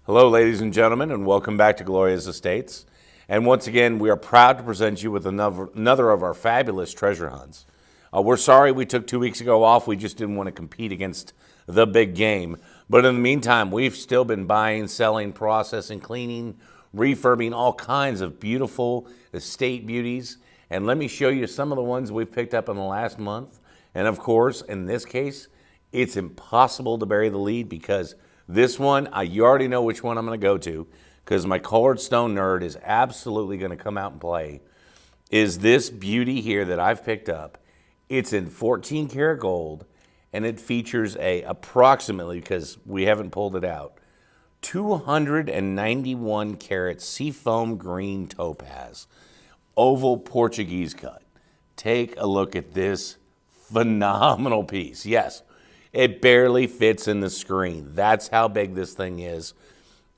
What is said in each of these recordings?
Hello, ladies and gentlemen, and welcome back to Gloria's Estates. And once again, we are proud to present you with another of our fabulous treasure hunts. We're sorry we took 2 weeks ago off. We just didn't want to compete against the big game. But in the meantime, we've still been buying, selling, processing, cleaning, refurbing all kinds of beautiful estate beauties. And let me show you some of the ones we've picked up in the last month. And of course, in this case, it's impossible to bury the lead because this one, you already know which one I'm going to go to because my colored stone nerd is absolutely going to come out and play, is this beauty here that I've picked up. It's in 14 karat gold, and it features approximately, because we haven't pulled it out, 291 karat seafoam green topaz, oval Portuguese cut. Take a look at this phenomenal piece. Yes. It barely fits in the screen. That's how big this thing is.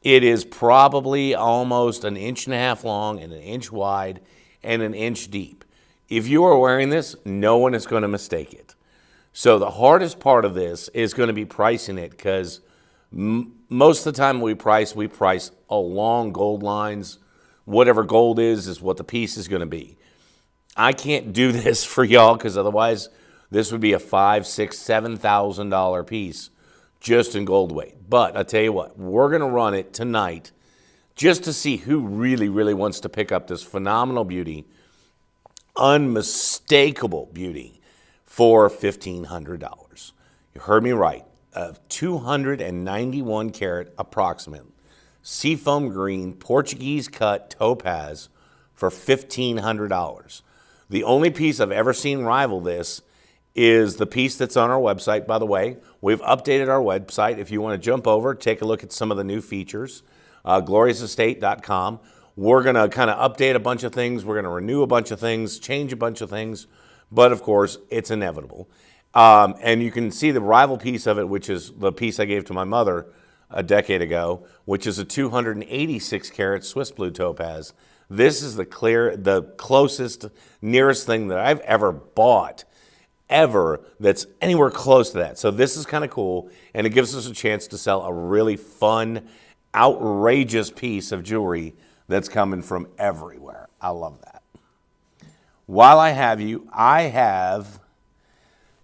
It is probably almost 1.5 inches long and 1 inch wide and 1 inch deep. If you are wearing this, no one is going to mistake it. So the hardest part of this is going to be pricing it because most of the time we price along gold lines. Whatever gold is what the piece is going to be. I can't do this for y'all because otherwise this would be a $5,000, $6,000, $7,000 piece just in gold weight. But I tell you what, we're going to run it tonight just to see who really, really wants to pick up this phenomenal beauty, unmistakable beauty for $1,500. You heard me right. 291 karat approximate seafoam green Portuguese cut topaz for $1,500. The only piece I've ever seen rival this is the piece that's on our website. By the way, we've updated our website. If you want to jump over, take a look at some of the new features, gloriousestate.com. We're going to kind of update a bunch of things. We're going to renew a bunch of things, change a bunch of things. But of course, it's inevitable. And you can see the rival piece of it, which is the piece I gave to my mother a decade ago, which is a 286 karat Swiss blue topaz. This is the closest, nearest thing that I've ever bought that's anywhere close to that. So this is kind of cool, and it gives us a chance to sell a really fun, outrageous piece of jewelry that's coming from everywhere. I love that. While I have you,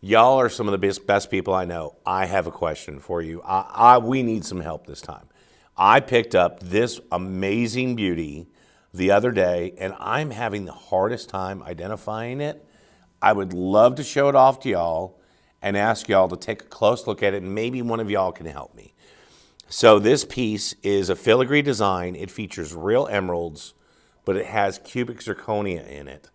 y'all are some of the best people I know. I have a question for you. We need some help this time. I picked up this amazing beauty the other day, and I'm having the hardest time identifying it. I would love to show it off to y'all and ask y'all to take a close look at it, and maybe one of y'all can help me. So this piece is a filigree design. It features real emeralds, but it has cubic zirconia in it.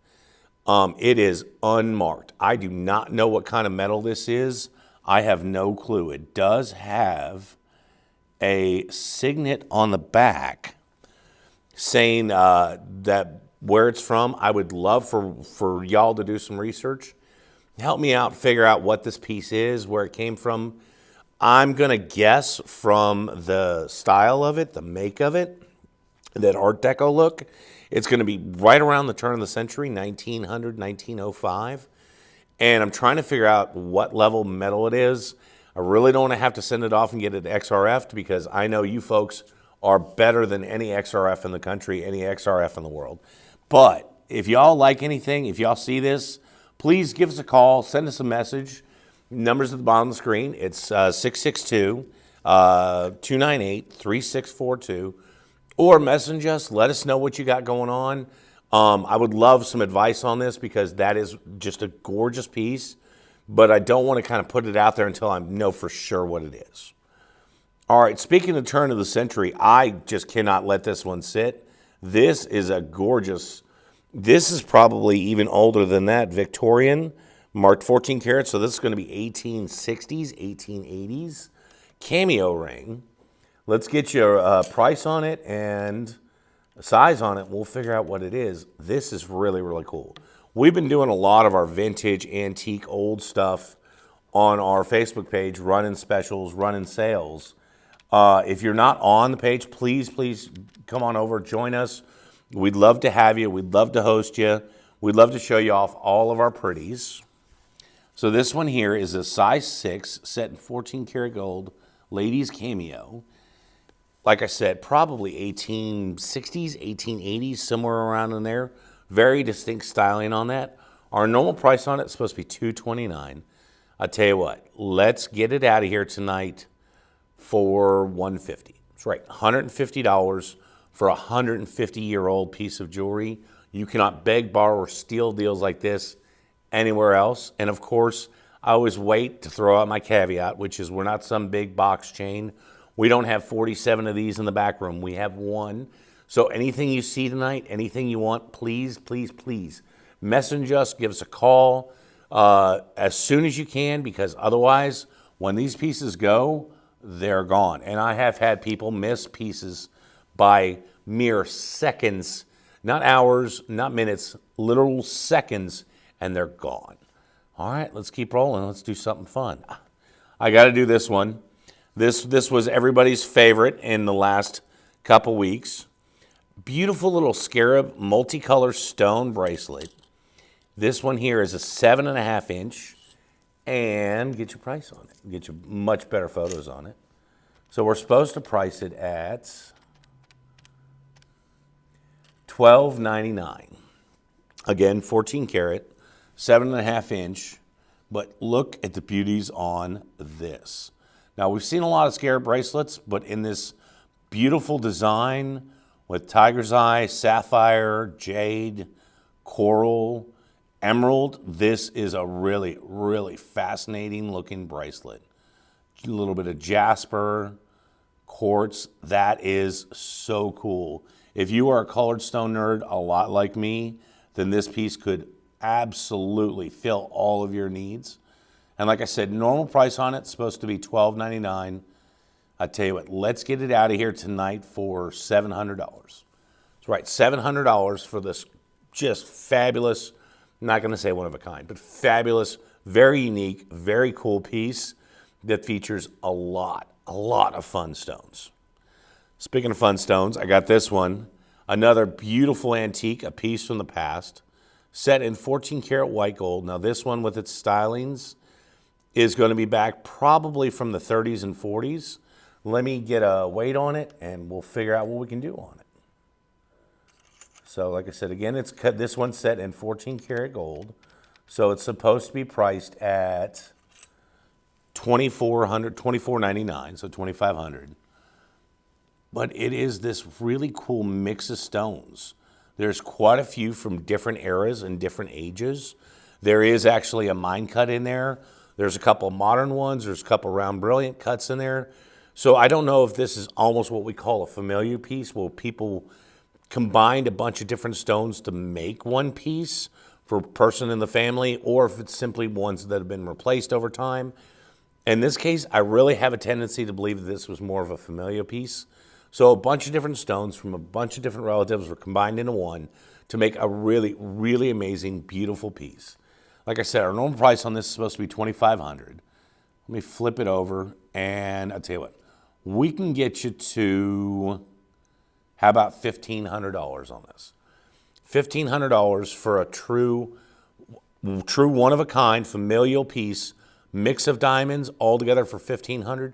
It is unmarked. I do not know what kind of metal this is. I have no clue. It does have a signet on the back saying that where it's from. I would love for y'all to do some research. Help me out, figure out what this piece is, where it came from. I'm going to guess from the style of it, the make of it, that Art Deco look, it's going to be right around the turn of the century, 1900, 1905. And I'm trying to figure out what level metal it is. I really don't want to have to send it off and get it XRF'd because I know you folks are better than any XRF in the country, any XRF in the world. But if y'all like anything, if y'all see this, please give us a call, send us a message. Numbers at the bottom of the screen. It's 662-298-3642. Or message us, let us know what you got going on. I would love some advice on this because that is just a gorgeous piece, but I don't want to kind of put it out there until I know for sure what it is. All right, speaking of turn of the century, I just cannot let this one sit. This is a gorgeous, this is probably even older than that, Victorian, marked 14 karat, so this is going to be 1860s, 1880s, cameo ring. Let's get your price on it and size on it. We'll figure out what it is. This is really, really cool. We've been doing a lot of our vintage, antique, old stuff on our Facebook page, running specials, running sales. If you're not on the page, please come on over, join us. We'd love to have you. We'd love to host you. We'd love to show you off all of our pretties. So this one here is a size 6, set in 14 karat gold, ladies cameo. like I said, probably 1860s, 1880s, somewhere around in there. Very distinct styling on that. Our normal price on it is supposed to be $229. I'll tell you what, let's get it out of here tonight for $150. That's right, $150 for a 150-year-old piece of jewelry. You cannot beg, borrow, or steal deals like this anywhere else. And of course, I always wait to throw out my caveat, which is we're not some big box chain. We don't have 47 of these in the back room. We have one. So anything you see tonight, anything you want, please, please, please message us, give us a call as soon as you can, because otherwise, when these pieces go, they're gone. And I have had people miss pieces by mere seconds, not hours, not minutes, literal seconds, and they're gone. All right, let's keep rolling. Let's do something fun. I got to do this one. This was everybody's favorite in the last couple weeks. Beautiful little scarab multicolor stone bracelet. This one here is a 7.5 inch, and get your price on it. Get you much better photos on it. So we're supposed to price it at $12.99. Again, 14 karat, 7.5 inch, but look at the beauties on this. Now, we've seen a lot of scarab bracelets, but in this beautiful design with tiger's eye, sapphire, jade, coral, emerald, this is a really, really fascinating looking bracelet. A little bit of jasper, quartz, that is so cool. If you are a colored stone nerd a lot like me, then this piece could absolutely fill all of your needs. And like I said, normal price on it is supposed to be $12.99. I tell you what, let's get it out of here tonight for $700. That's right, $700 for this just fabulous, I'm not going to say one of a kind, but fabulous, very unique, very cool piece that features a lot of fun stones. Speaking of fun stones, I got this one, another beautiful antique, a piece from the past, set in 14 karat white gold. Now this one with its stylings is going to be back probably from the 30s and 40s. Let me get a weight on it and we'll figure out what we can do on it. So like I said, again, it's cut. This one's set in 14 karat gold. So it's supposed to be priced at $2,499, so $2,500. But it is this really cool mix of stones. There's quite a few from different eras and different ages. There is actually a mine cut in there. There's a couple modern ones. There's a couple round brilliant cuts in there. So I don't know if this is almost what we call a familiar piece, where people combined a bunch of different stones to make one piece for a person in the family, or if it's simply ones that have been replaced over time. In this case, I really have a tendency to believe that this was more of a familiar piece. So a bunch of different stones from a bunch of different relatives were combined into one to make a really, really amazing, beautiful piece. Like I said, our normal price on this is supposed to be $2,500. Let me flip it over, and I'll tell you what, we can get you to, how about $1,500 on this? $1,500 for a true one-of-a-kind familial piece, mix of diamonds, all together for $1,500.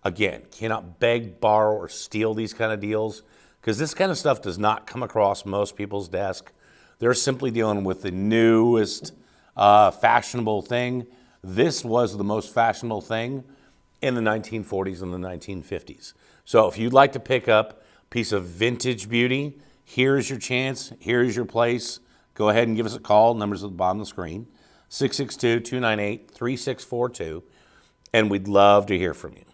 Again, cannot beg, borrow, or steal these kind of deals, because this kind of stuff does not come across most people's desk. They're simply dealing with the newest fashionable thing. This was the most fashionable thing in the 1940s and the 1950s. So if you'd like to pick up a piece of vintage beauty, here's your chance, here's your place. Go ahead and give us a call. Numbers at the bottom of the screen, 662-298-3642, and we'd love to hear from you.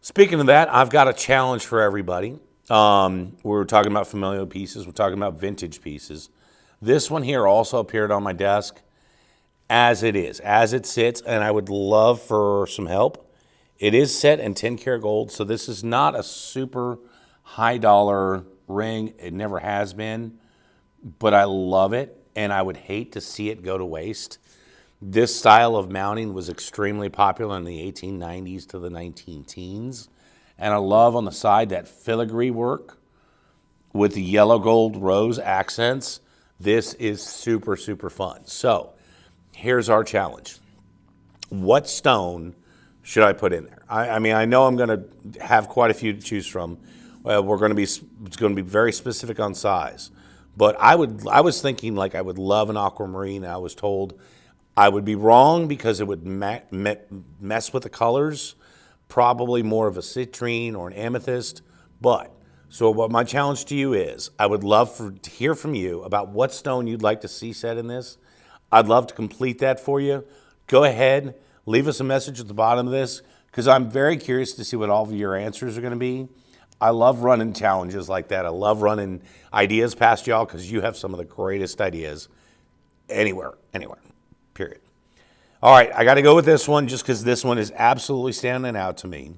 Speaking of that, I've got a challenge for everybody. We're talking about familial pieces. We're talking about vintage pieces. This one here also appeared on my desk as it is, as it sits, and I would love for some help. It is set in 10 karat gold, so this is not a super high dollar ring. It never has been, but I love it, and I would hate to see it go to waste. This style of mounting was extremely popular in the 1890s to the 19-teens. And I love on the side that filigree work with the yellow gold rose accents. This is super, super fun. So here's our challenge. What stone should I put in there? I mean, I know I'm going to have quite a few to choose from. It's going to be very specific on size. But I was thinking like I would love an aquamarine. I was told I would be wrong because it would mess with the colors. Probably more of a citrine or an amethyst. But so what my challenge to you is, I would love to hear from you about what stone you'd like to see set in this. I'd love to complete that for you. Go ahead, leave us a message at the bottom of this because I'm very curious to see what all of your answers are going to be. I love running challenges like that. I love running ideas past y'all because you have some of the greatest ideas anywhere, period. All right, I got to go with this one just because this one is absolutely standing out to me.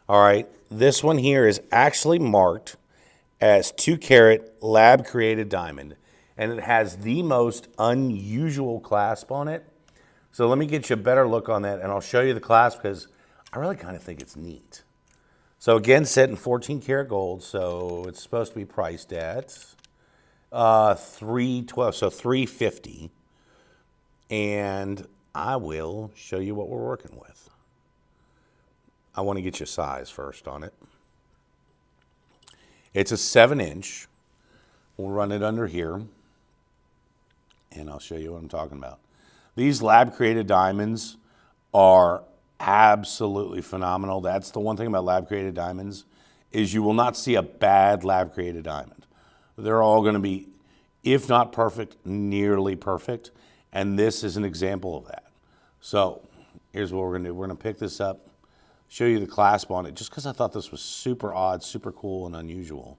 All right, this one here is actually marked as 2-carat lab-created diamond, and it has the most unusual clasp on it. So let me get you a better look on that, and I'll show you the clasp because I really kind of think it's neat. So again, set in 14-karat gold, so it's supposed to be priced at $312, so $350, and I will show you what we're working with. I want to get you size first on it. It's a 7-inch. We'll run it under here, and I'll show you what I'm talking about. These lab-created diamonds are absolutely phenomenal. That's the one thing about lab-created diamonds is you will not see a bad lab-created diamond. They're all going to be, if not perfect, nearly perfect, and this is an example of that. So here's what we're going to do. We're going to pick this up, show you the clasp on it, just because I thought this was super odd, super cool, and unusual.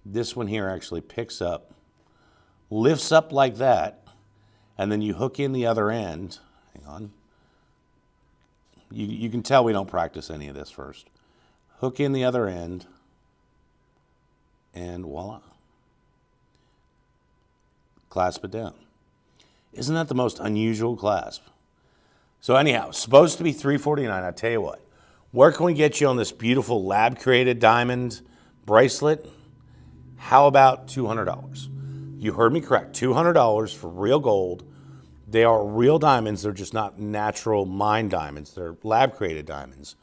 This one here actually picks up, lifts up like that, and then you hook in the other end. Hang on. You can tell we don't practice any of this first. Hook in the other end, and voila. Clasp it down. Isn't that the most unusual clasp? So anyhow, supposed to be $349. I tell you what, where can we get you on this beautiful lab-created diamond bracelet? How about $200? You heard me correct, $200 for real gold. They are real diamonds. They're just not natural mined diamonds. They're lab-created diamonds.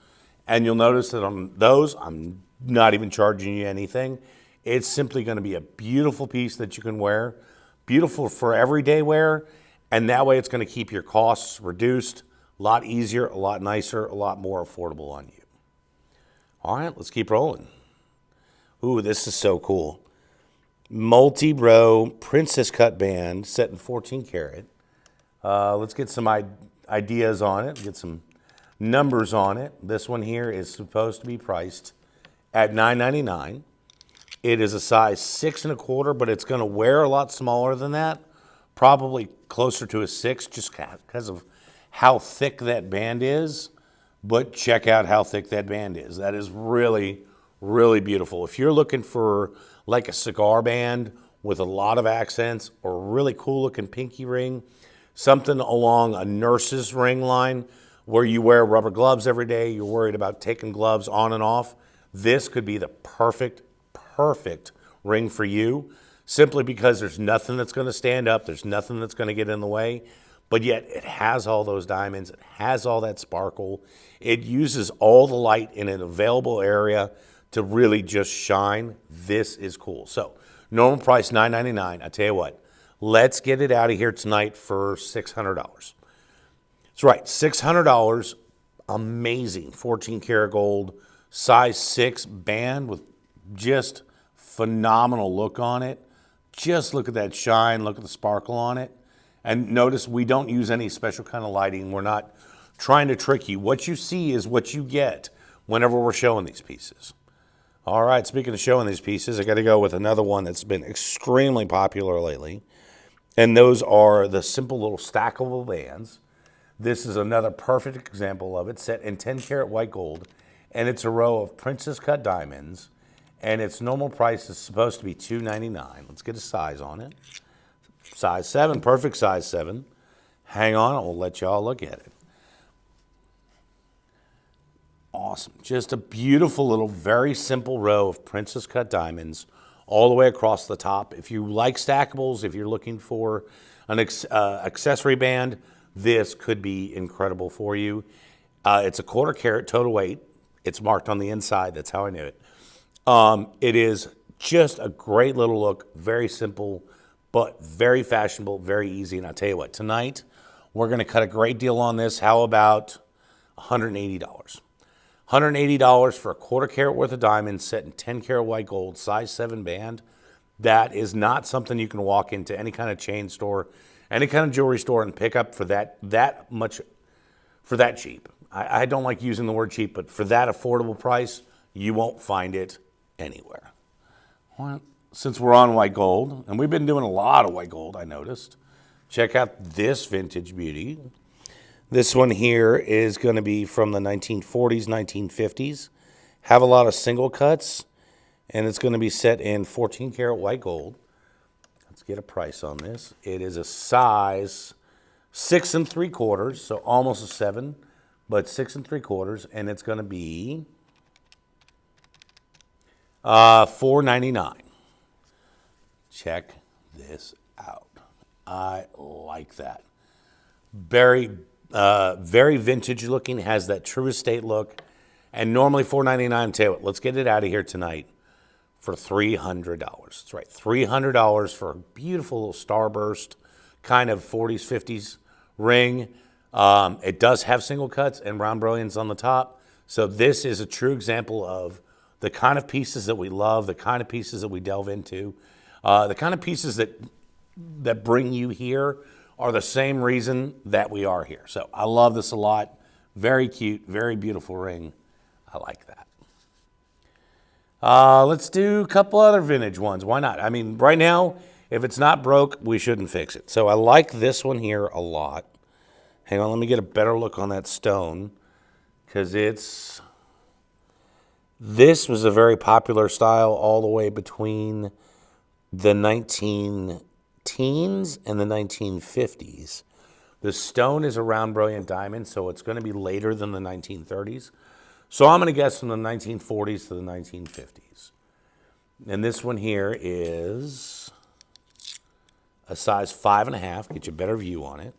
And you'll notice that on those, I'm not even charging you anything. It's simply going to be a beautiful piece that you can wear, beautiful for everyday wear, and that way it's going to keep your costs reduced, a lot easier, a lot nicer, a lot more affordable on you. All right, let's keep rolling. Ooh, this is so cool. Multi-row princess cut band set in 14 karat. Let's get some ideas on it, get some numbers on it. This one here is supposed to be priced at $9.99. It is a size 6 1/4, but it's going to wear a lot smaller than that, probably closer to a 6 just because of how thick that band is. But check out how thick that band is. That is really, really beautiful. If you're looking for like a cigar band with a lot of accents or a really cool looking pinky ring, something along a nurse's ring line where you wear rubber gloves every day, you're worried about taking gloves on and off, this could be the perfect ring for you, simply because there's nothing that's going to stand up, there's nothing that's going to get in the way, but yet it has all those diamonds, it has all that sparkle, it uses all the light in an available area to really just shine. This is cool. So normal price $9.99. I tell you what, let's get it out of here tonight for $600. That's right, $600, amazing 14 karat gold, size 6 band with just phenomenal look on it. Just look at that shine, look at the sparkle on it. And notice we don't use any special kind of lighting. We're not trying to trick you. What you see is what you get whenever we're showing these pieces. All right, speaking of showing these pieces, I got to go with another one that's been extremely popular lately. And those are the simple little stackable bands. This is another perfect example of it, set in 10 karat white gold. And it's a row of princess cut diamonds. And its normal price is supposed to be $299. Let's get a size on it. Size 7, perfect size 7. Hang on, we'll let y'all look at it. Awesome. Just a beautiful little, very simple row of princess cut diamonds all the way across the top. If you like stackables, if you're looking for an accessory band, this could be incredible for you. It's a quarter carat total weight. It's marked on the inside. That's how I knew it. It is just a great little look, very simple, but very fashionable, very easy. And I'll tell you what, tonight we're going to cut a great deal on this. How about $180? $180 for a quarter carat worth of diamonds set in 10 karat white gold, size 7 band. That is not something you can walk into any kind of chain store, any kind of jewelry store and pick up for that much, for that cheap. I don't like using the word cheap, but for that affordable price, you won't find it anywhere. Well, since we're on white gold, and we've been doing a lot of white gold, I noticed, check out this vintage beauty. This one here is going to be from the 1940s, 1950s. Have a lot of single cuts, and it's going to be set in 14 karat white gold. Let's get a price on this. It is a size 6 3/4, so almost a 7, but 6 3/4, and it's going to be $499. Check this out. I like that. Very vintage looking, has that true estate look, and normally $499. Tell you what, let's get it out of here tonight for $300. That's right, $300 for a beautiful little starburst kind of 40s, 50s ring. It does have single cuts and round brilliance on the top. So this is a true example of the kind of pieces that we love, the kind of pieces that we delve into, the kind of pieces that bring you here are the same reason that we are here. So I love this a lot. Very cute, very beautiful ring. I like that. Let's do a couple other vintage ones. Why not? I mean, right now, if it's not broke, we shouldn't fix it. So I like this one here a lot. Hang on, let me get a better look on that stone, because this was a very popular style all the way between the 19 teens and the 1950s. The stone is a round brilliant diamond, so it's going to be later than the 1930s. So I'm going to guess from the 1940s to the 1950s. And this one here is a size 5.5. Get you a better view on it.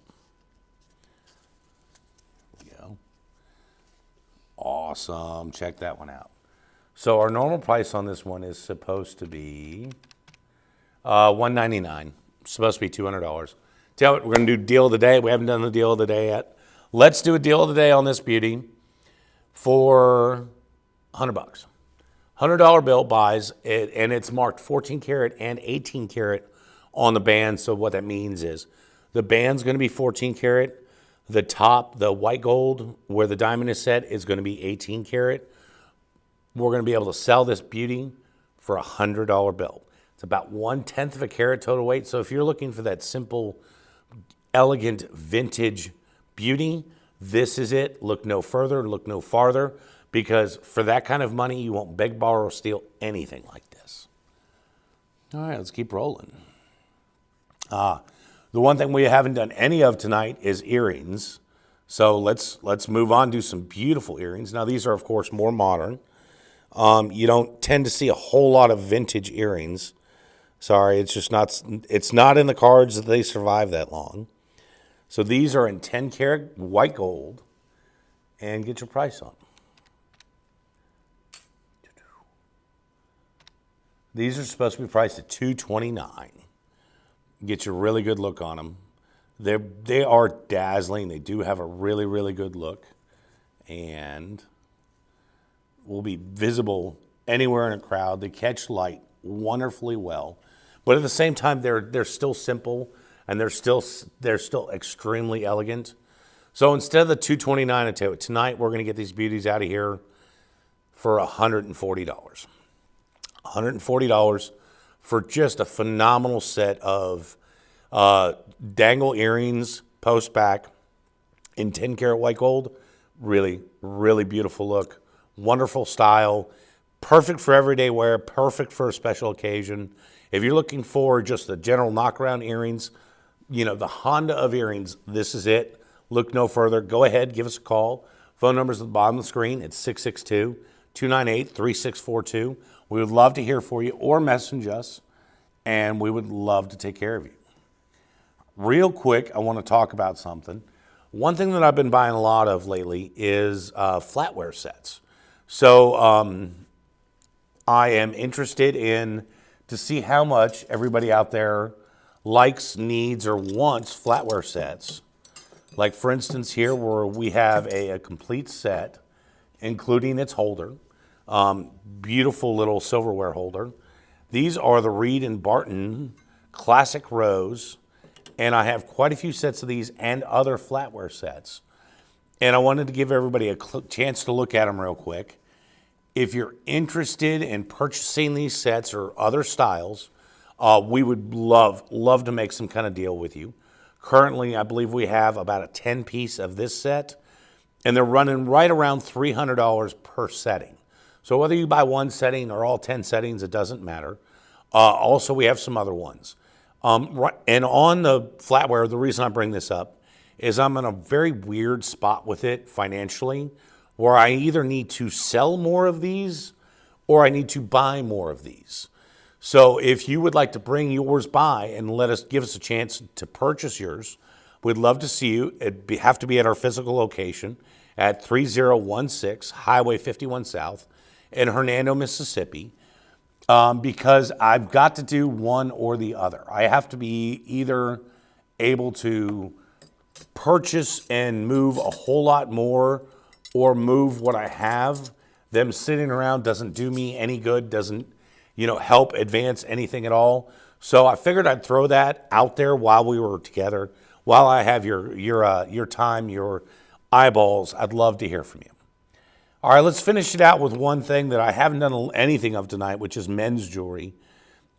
There we go. Awesome. Check that one out. So our normal price on this one is supposed to be $199. Supposed to be $200. Tell you what, we're going to do deal of the day. We haven't done the deal of the day yet. Let's do a deal of the day on this beauty for $100. $100 bill buys it, and it's marked 14 karat and 18 karat on the band. So what that means is the band's going to be 14 karat. The top, the white gold where the diamond is set, is going to be 18 karat. We're going to be able to sell this beauty for a $100 bill. It's about 1/10 of a carat total weight. So if you're looking for that simple, elegant, vintage beauty, this is it. Look no further, look no farther, because for that kind of money, you won't beg, borrow, or steal anything like this. All right, let's keep rolling. The one thing we haven't done any of tonight is earrings. So let's move on, do some beautiful earrings. Now, these are, of course, more modern. You don't tend to see a whole lot of vintage earrings. Sorry, it's not in the cards that they survive that long. So these are in 10 karat white gold, and get your price on them. These are supposed to be priced at $229. Get you a really good look on them. They are dazzling. They do have a really, really good look, and will be visible anywhere in a crowd. They catch light wonderfully well, but at the same time, they're still simple, and they're still extremely elegant. So instead of the $229, I tell you what, tonight we're going to get these beauties out of here for $140. $140 for just a phenomenal set of dangle earrings, post back in 10 karat white gold. Really, really beautiful look. Wonderful style. Perfect for everyday wear. Perfect for a special occasion. If you're looking for just the general knockaround earrings, you know, the Honda of earrings, this is it. Look no further. Go ahead, give us a call. Phone number's at the bottom of the screen. It's 662-298-3642. We would love to hear for you, or message us, and we would love to take care of you. Real quick, I want to talk about something. One thing that I've been buying a lot of lately is flatware sets. So I am interested in to see how much everybody out there likes, needs, or wants flatware sets. Like for instance here where we have a complete set, including its holder, beautiful little silverware holder. These are the Reed and Barton Classic Rose, and I have quite a few sets of these and other flatware sets. And I wanted to give everybody a chance to look at them real quick. If you're interested in purchasing these sets or other styles, we would love to make some kind of deal with you. Currently, I believe we have about a 10 piece of this set, and they're running right around $300 per setting. So whether you buy one setting or all 10 settings, it doesn't matter. Also, we have some other ones. And on the flatware, the reason I bring this up is I'm in a very weird spot with it financially, where I either need to sell more of these or I need to buy more of these. So if you would like to bring yours by and give us a chance to purchase yours, we'd love to see you. It'd have to be at our physical location at 3016 Highway 51 South in Hernando, Mississippi, because I've got to do one or the other. I have to be either able to purchase and move a whole lot more or move what I have. Them sitting around doesn't do me any good, doesn't help advance anything at all. So I figured I'd throw that out there while we were together, while I have your time, your eyeballs. I'd love to hear from you. All right, let's finish it out with one thing that I haven't done anything of tonight, which is men's jewelry.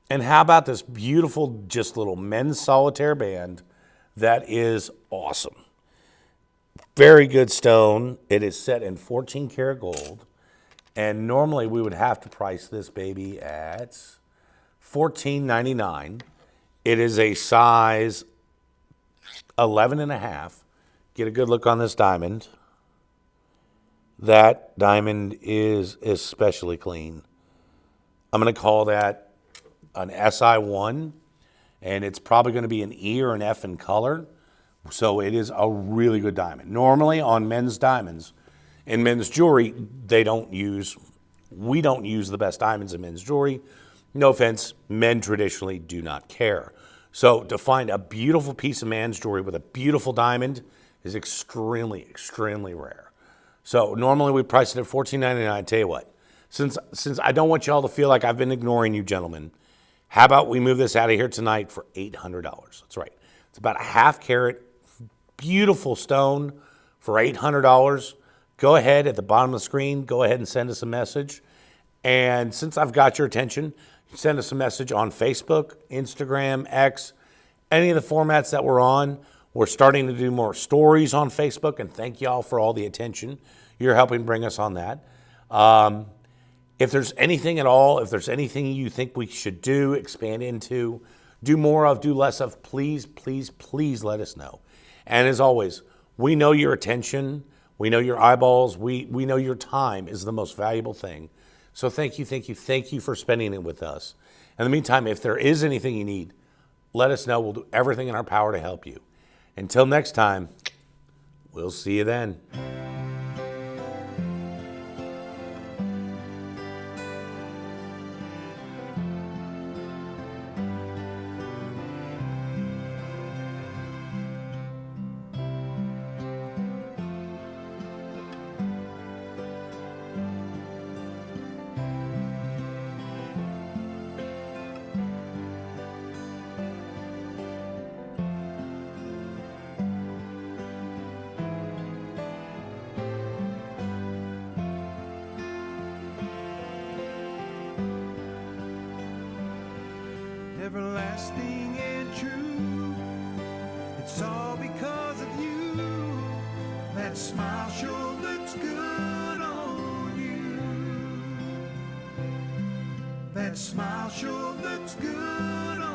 And how about this beautiful, just little men's solitaire band that is awesome. Very good stone. It is set in 14 karat gold. And normally we would have to price this baby at $14.99. It is a size 11 and a half. Get a good look on this diamond. That diamond is especially clean. I'm going to call that an SI1, and it's probably going to be an E or an F in color. So it is a really good diamond. Normally on men's diamonds, in men's jewelry, we don't use the best diamonds in men's jewelry. No offense, men traditionally do not care. So to find a beautiful piece of man's jewelry with a beautiful diamond is extremely, extremely rare. So normally we price it at $14.99. Tell you what, since I don't want y'all to feel like I've been ignoring you gentlemen, how about we move this out of here tonight for $800? That's right. It's about a half carat, beautiful stone for $800. Go ahead at the bottom of the screen, go ahead and send us a message. And since I've got your attention, send us a message on Facebook, Instagram, X, any of the formats that we're on. We're starting to do more stories on Facebook, and thank y'all for all the attention you're helping bring us on that. If there's anything at all, if there's anything you think we should do, expand into, do more of, do less of, please, please, please let us know. And as always, we know your attention, we know your eyeballs, we know your time is the most valuable thing. So thank you for spending it with us. In the meantime, if there is anything you need, let us know. We'll do everything in our power to help you. Until next time, we'll see you then. Everlasting and true, it's all because of you. That smile sure looks good on you. That smile sure looks good on you.